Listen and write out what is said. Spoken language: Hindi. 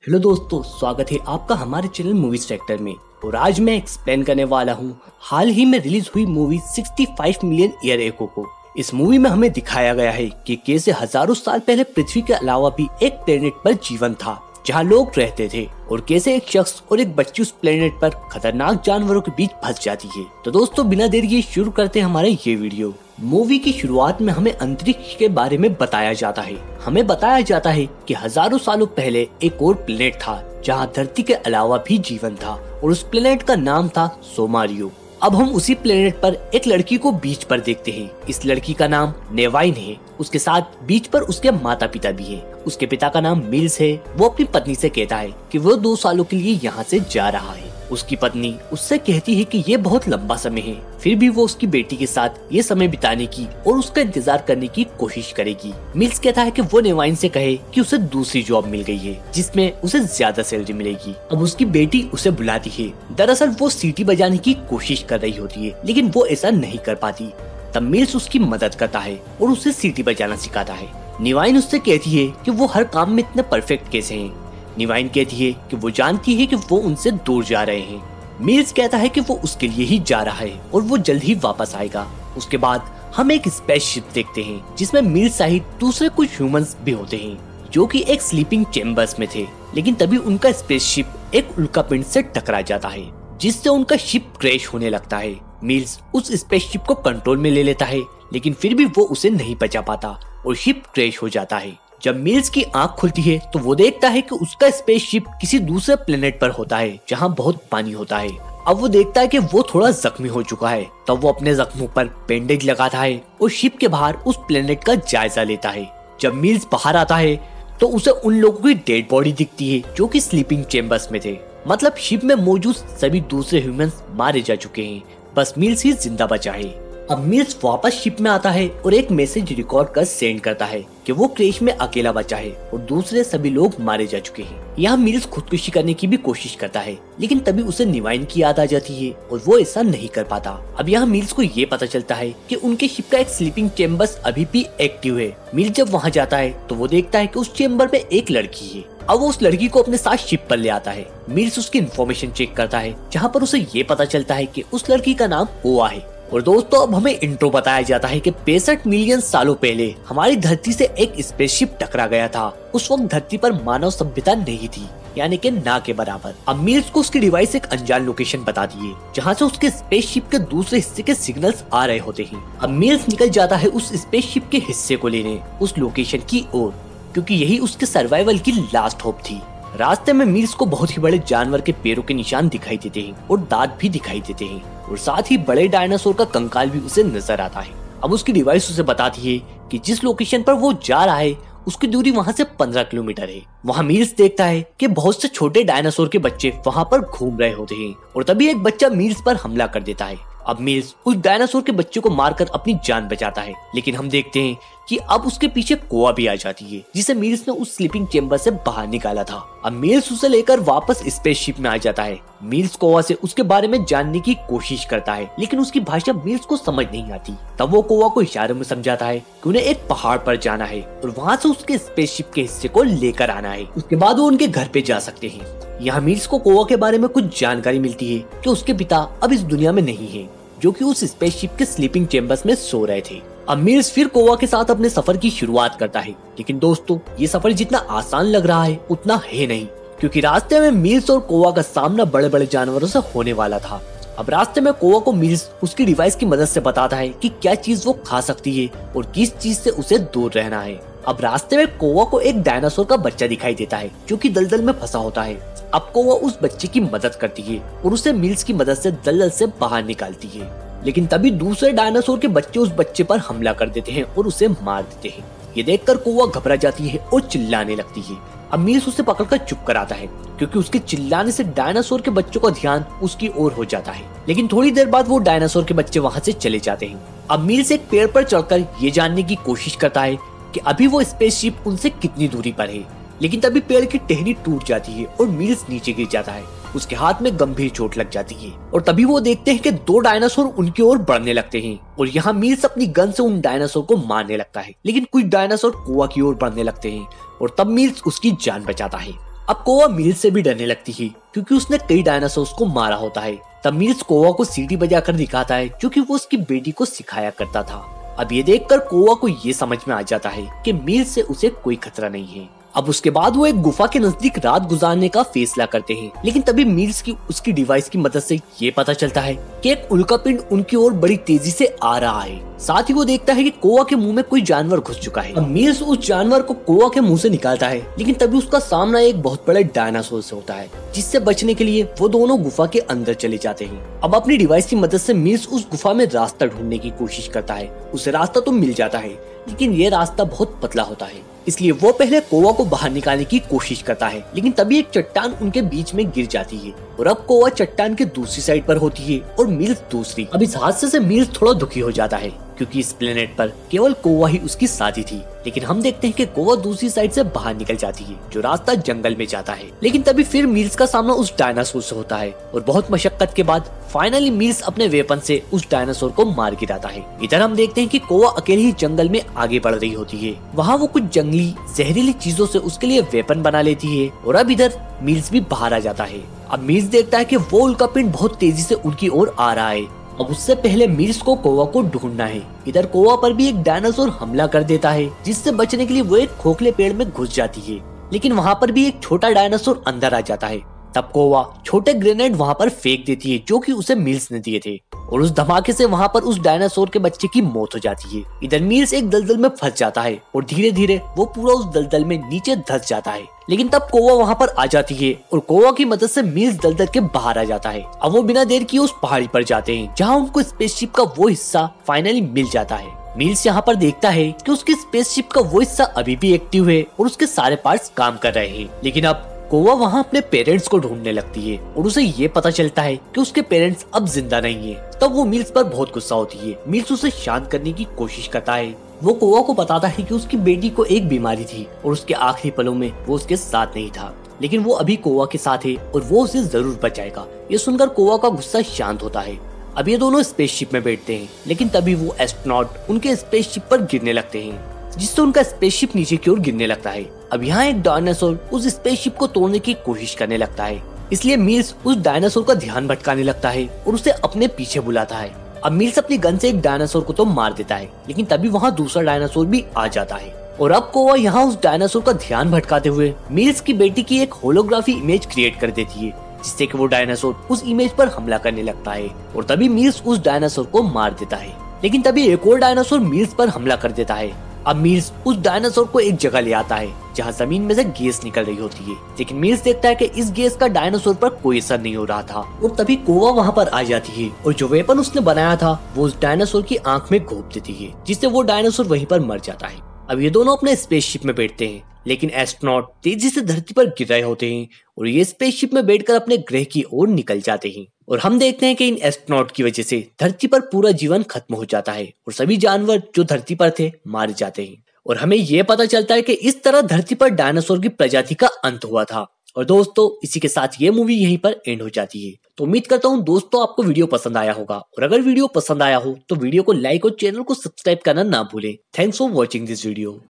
हेलो दोस्तों, स्वागत है आपका हमारे चैनल मूवी सेक्टर में। और आज मैं एक्सप्लेन करने वाला हूँ हाल ही में रिलीज हुई मूवी 65 मिलियन ईयर एको को। इस मूवी में हमें दिखाया गया है कि कैसे हजारों साल पहले पृथ्वी के अलावा भी एक प्लेनेट पर जीवन था जहाँ लोग रहते थे, और कैसे एक शख्स और एक बच्ची उस प्लेनेट पर खतरनाक जानवरों के बीच फंस जाती है। तो दोस्तों, बिना देर किए शुरू करते हैं हमारे ये वीडियो। मूवी की शुरुआत में हमें अंतरिक्ष के बारे में बताया जाता है। हमें बताया जाता है कि हजारों सालों पहले एक और प्लेनेट था जहाँ धरती के अलावा भी जीवन था, और उस प्लेनेट का नाम था सोमारियो। अब हम उसी प्लेनेट पर एक लड़की को बीच पर देखते हैं। इस लड़की का नाम नेवाइन है। उसके साथ बीच पर उसके माता पिता भी हैं। उसके पिता का नाम मिल्स है। वो अपनी पत्नी से कहता है कि वो 2 सालों के लिए यहाँ से जा रहा है। उसकी पत्नी उससे कहती है कि ये बहुत लंबा समय है, फिर भी वो उसकी बेटी के साथ ये समय बिताने की और उसका इंतजार करने की कोशिश करेगी। मिल्स कहता है कि वो नेवाइन से कहे कि उसे दूसरी जॉब मिल गई है जिसमें उसे ज्यादा सैलरी मिलेगी। अब उसकी बेटी उसे बुलाती है। दरअसल वो सीटी बजाने की कोशिश कर रही होती है, लेकिन वो ऐसा नहीं कर पाती। तब मिल्स उसकी मदद करता है और उसे सीटी बजाना सिखाता है। नेवाइन उससे कहती है कि वो हर काम में इतने परफेक्ट कैसे हैं। नेवाइन कहती है कि वो जानती है कि वो उनसे दूर जा रहे हैं। मिल्स कहता है कि वो उसके लिए ही जा रहा है और वो जल्द ही वापस आएगा। उसके बाद हम एक स्पेसशिप देखते हैं जिसमें मिल्स सहित दूसरे कुछ ह्यूमंस भी होते हैं जो कि एक स्लीपिंग चेम्बर्स में थे। लेकिन तभी उनका स्पेसशिप एक उल्कापिंड से टकरा जाता है जिससे उनका शिप क्रैश होने लगता है। मिल्स उस स्पेसशिप को कंट्रोल में ले लेता है, लेकिन फिर भी वो उसे नहीं बचा पाता और शिप क्रैश हो जाता है। जब मिल्स की आंख खुलती है तो वो देखता है कि उसका स्पेसशिप किसी दूसरे प्लेनेट पर होता है जहाँ बहुत पानी होता है। अब वो देखता है कि वो थोड़ा जख्मी हो चुका है। तब वो अपने जख्मों पर बैंडेज लगाता है और शिप के बाहर उस प्लेनेट का जायजा लेता है। जब मिल्स बाहर आता है तो उसे उन लोगों की डेड बॉडी दिखती है जो कि स्लीपिंग चेम्बर्स में थे। मतलब शिप में मौजूद सभी दूसरे ह्यूमंस मारे जा चुके हैं, बस मिल्स ही जिंदा बचा है। अब मिल्स वापस शिप में आता है और एक मैसेज रिकॉर्ड कर सेंड करता है कि वो क्रैश में अकेला बचा है और दूसरे सभी लोग मारे जा चुके हैं। यहाँ मिल्स खुदकुशी करने की भी कोशिश करता है, लेकिन तभी उसे नेवाइन की याद आ जाती है और वो ऐसा नहीं कर पाता। अब यहाँ मिल्स को ये पता चलता है कि उनके शिप का एक स्लीपिंग चेम्बर्स अभी भी एक्टिव है। मिल्स जब वहाँ जाता है तो वो देखता है कि उस चेम्बर में एक लड़की है। अब वो उस लड़की को अपने साथ शिप पर ले आता है। मिल्स उसकी इन्फॉर्मेशन चेक करता है, जहाँ पर उसे ये पता चलता है कि उस लड़की का नाम ओआ है। और दोस्तों, अब हमें इंट्रो बताया जाता है कि 65 मिलियन सालों पहले हमारी धरती से एक स्पेसशिप टकरा गया था। उस वक्त धरती पर मानव सभ्यता नहीं थी, यानी कि ना के बराबर। अब मिल्स को उसकी डिवाइस एक अनजान लोकेशन बता दी है जहाँ से उसके स्पेसशिप के दूसरे हिस्से के सिग्नल्स आ रहे होते हैं। अब मिल्स निकल जाता है उस स्पेसशिप के हिस्से को लेने उस लोकेशन की ओर, क्योंकि यही उसके सर्वाइवल की लास्ट होप थी। रास्ते में मिल्स को बहुत ही बड़े जानवर के पैरों के निशान दिखाई देते हैं और दांत भी दिखाई देते हैं, और साथ ही बड़े डायनासोर का कंकाल भी उसे नजर आता है। अब उसकी डिवाइस उसे बताती है कि जिस लोकेशन पर वो जा रहा है उसकी दूरी वहाँ से 15 किलोमीटर है। वहाँ मिल्स देखता है कि बहुत से छोटे डायनासोर के बच्चे वहाँ पर घूम रहे होते हैं, और तभी एक बच्चा मिल्स पर हमला कर देता है। अब मिल्स उस डायनासोर के बच्चे को मारकर अपनी जान बचाता है, लेकिन हम देखते हैं कि अब उसके पीछे कोआ भी आ जाती है जिसे मिल्स ने उस स्लीपिंग चेम्बर से बाहर निकाला था। अब मिल्स उसे लेकर वापस स्पेसशिप में आ जाता है। मिल्स कोआ से उसके बारे में जानने की कोशिश करता है, लेकिन उसकी भाषा मिल्स को समझ नहीं आती। तब वो कोआ को इशारों में समझाता है कि उन्हें एक पहाड़ पर जाना है और वहाँ से उसके स्पेसशिप के हिस्से को लेकर आना है। उसके बाद वो उनके घर पे जा सकते हैं। यहाँ मिल्स को कोआ के बारे में कुछ जानकारी मिलती है कि उसके पिता अब इस दुनिया में नहीं है, जो कि उस स्पेसशिप के स्लीपिंग चेम्बर्स में सो रहे थे। अब मिल्स फिर कोआ के साथ अपने सफर की शुरुआत करता है, लेकिन दोस्तों, ये सफर जितना आसान लग रहा है उतना है नहीं, क्योंकि रास्ते में मिल्स और कोआ का सामना बड़े बड़े जानवरों से होने वाला था। अब रास्ते में कोआ को मिल्स उसकी डिवाइस की मदद से बताता है कि क्या चीज वो खा सकती है और किस चीज से उसे दूर रहना है। अब रास्ते में कोआ को एक डायनासोर का बच्चा दिखाई देता है जो कि दलदल में फंसा होता है। अब कोआ उस बच्चे की मदद करती है और उसे मिल्स की मदद से दलदल से बाहर निकालती है, लेकिन तभी दूसरे डायनासोर के बच्चे उस बच्चे पर हमला कर देते हैं और उसे मार देते हैं। ये देखकर कोआ घबरा जाती है और चिल्लाने लगती है। अब मिल्स उसे पकड़कर चुप कराता है, क्योंकि उसके चिल्लाने से डायनासोर के बच्चों का ध्यान उसकी ओर हो जाता है। लेकिन थोड़ी देर बाद वो डायनासोर के बच्चे वहाँ से चले जाते हैं। अब मिल्स एक पेड़ पर चढ़कर ये जानने की कोशिश करता है कि अभी वो स्पेसशिप उनसे कितनी दूरी पर है, लेकिन तभी पेड़ की टहनी टूट जाती है और मिल्स नीचे गिर जाता है। उसके हाथ में गंभीर चोट लग जाती है, और तभी वो देखते हैं कि 2 डायनासोर उनकी ओर बढ़ने लगते हैं, और यहाँ मिल्स अपनी गन से उन डायनासोर को मारने लगता है, लेकिन कुछ डायनासोर कोआ की ओर बढ़ने लगते हैं, और तब मिल्स उसकी जान बचाता है। अब कोवा मील्स से भी डरने लगती है क्योंकि उसने कई डायनासोर्स को मारा होता है। तब मील्स कोवा को सीटी बजाकर दिखाता है जो कि वो उसकी बेटी को सिखाया करता था। अब ये देखकर कोवा को ये समझ में आ जाता है कि मील्स से उसे कोई खतरा नहीं है। अब उसके बाद वो एक गुफा के नजदीक रात गुजारने का फैसला करते हैं, लेकिन तभी मील्स की उसकी डिवाइस की मदद से ये पता चलता है कि एक उल्कापिंड उनकी ओर बड़ी तेजी से आ रहा है। साथ ही वो देखता है कि कोवा के मुंह में कोई जानवर घुस चुका है। अब मील्स उस जानवर को कोवा के मुंह से निकालता है, लेकिन तभी उसका सामना एक बहुत बड़े डायनासोर से होता है, जिससे बचने के लिए वो दोनों गुफा के अंदर चले जाते हैं। अब अपनी डिवाइस की मदद से मील्स उस गुफा में रास्ता ढूंढने की कोशिश करता है। उसे रास्ता तो मिल जाता है, लेकिन ये रास्ता बहुत पतला होता है, इसलिए वो पहले कोवा को बाहर निकालने की कोशिश करता है, लेकिन तभी एक चट्टान उनके बीच में गिर जाती है और अब कोवा चट्टान के दूसरी साइड पर होती है और मील्स दूसरी। अब इस हादसे से मील्स थोड़ा दुखी हो जाता है क्योंकि इस प्लेनेट पर केवल कोवा ही उसकी साथी थी, लेकिन हम देखते हैं कि कोवा दूसरी साइड से बाहर निकल जाती है जो रास्ता जंगल में जाता है। लेकिन तभी फिर मील्स का सामना उस डायनासोर से होता है और बहुत मशक्कत के बाद फाइनली मील्स अपने वेपन से उस डायनासोर को मार गिराता है। इधर हम देखते हैं कि कोवा अकेले ही जंगल में आगे बढ़ रही होती है। वहाँ वो कुछ जंगली जहरीली चीजों से उसके लिए वेपन बना लेती है और अब इधर मील्स भी बाहर आ जाता है। अब मील्स देखता है कि वो उल्कापिंड बहुत तेजी से उनकी ओर आ रहा है। अब उससे पहले मील्स को कोवा को ढूंढना है। इधर कोवा पर भी एक डायनासोर हमला कर देता है, जिससे बचने के लिए वो एक खोखले पेड़ में घुस जाती है, लेकिन वहाँ पर भी एक छोटा डायनासोर अंदर आ जाता है। तब कोवा छोटे ग्रेनेड वहाँ पर फेंक देती है जो कि उसे मील्स ने दिए थे और उस धमाके से वहाँ पर उस डायनासोर के बच्चे की मौत हो जाती है। इधर मील्स एक दलदल में फंस जाता है और धीरे धीरे वो पूरा उस दलदल में नीचे धंस जाता है, लेकिन तब कोवा वहाँ पर आ जाती है और कोवा की मदद से मील्स दलदल के बाहर आ जाता है। अब वो बिना देर किए उस पहाड़ी पर जाते हैं जहाँ उनको स्पेसशिप का वो हिस्सा फाइनली मिल जाता है। मील्स यहाँ पर देखता है कि उसकी स्पेसशिप का वो हिस्सा अभी भी एक्टिव है और उसके सारे पार्ट्स काम कर रहे हैं, लेकिन अब कोवा वहाँ अपने पेरेंट्स को ढूंढने लगती है और उसे ये पता चलता है कि उसके पेरेंट्स अब जिंदा नहीं है। तब वो मील्स पर बहुत गुस्सा होती है। मील्स उसे शांत करने की कोशिश करता है। वो कोवा को बताता है कि उसकी बेटी को एक बीमारी थी और उसके आखिरी पलों में वो उसके साथ नहीं था, लेकिन वो अभी कोवा के साथ है और वो उसे जरूर बचाएगा। ये सुनकर कोवा का गुस्सा शांत होता है। अब ये दोनों स्पेसशिप में बैठते हैं, लेकिन तभी वो एस्ट्रोनॉट उनके स्पेसशिप पर गिरने लगते हैं, जिससे उनका स्पेसशिप नीचे की ओर गिरने लगता है। अब यहाँ एक डायनासोर उस स्पेसशिप को तोड़ने की कोशिश करने लगता है, इसलिए मील्स उस डायनासोर का ध्यान भटकाने लगता है और उसे अपने पीछे बुलाता है। अब मील्स अपनी गन से एक डायनासोर को तो मार देता है, लेकिन तभी वहाँ दूसरा डायनासोर भी आ जाता है और अब कोवा यहाँ उस डायनासोर का ध्यान भटकाते हुए मील्स की बेटी की एक होलोग्राफी इमेज क्रिएट कर देती है, जिससे कि वो डायनासोर उस इमेज पर हमला करने लगता है और तभी मील्स उस डायनासोर को मार देता है। लेकिन तभी एक और डायनासोर मील्स पर हमला कर देता है। अब मील्स उस डायनासोर को एक जगह ले आता है जहाँ जमीन में से गैस निकल रही होती है, लेकिन मील्स देखता है कि इस गैस का डायनासोर पर कोई असर नहीं हो रहा था और तभी कोवा वहाँ पर आ जाती है और जो वेपन उसने बनाया था वो उस डायनासोर की आंख में घोंप देती है, जिससे वो डायनासोर वहीं पर मर जाता है। अब ये दोनों अपने स्पेसशिप में बैठते हैं, लेकिन एस्ट्रोनॉट तेजी से धरती पर गिर रहे होते हैं और ये स्पेसशिप में बैठकर अपने ग्रह की ओर निकल जाते हैं और हम देखते हैं कि इन एस्ट्रोनॉट की वजह से धरती पर पूरा जीवन खत्म हो जाता है और सभी जानवर जो धरती पर थे मार जाते हैं और हमें ये पता चलता है कि इस तरह धरती पर डायनासोर की प्रजाति का अंत हुआ था। और दोस्तों इसी के साथ ये मूवी यहीं पर एंड हो जाती है। तो उम्मीद करता हूँ दोस्तों आपको वीडियो पसंद आया होगा और अगर वीडियो पसंद आया हो तो वीडियो को लाइक और चैनल को सब्सक्राइब करना ना भूलें। Thanks for watching this video.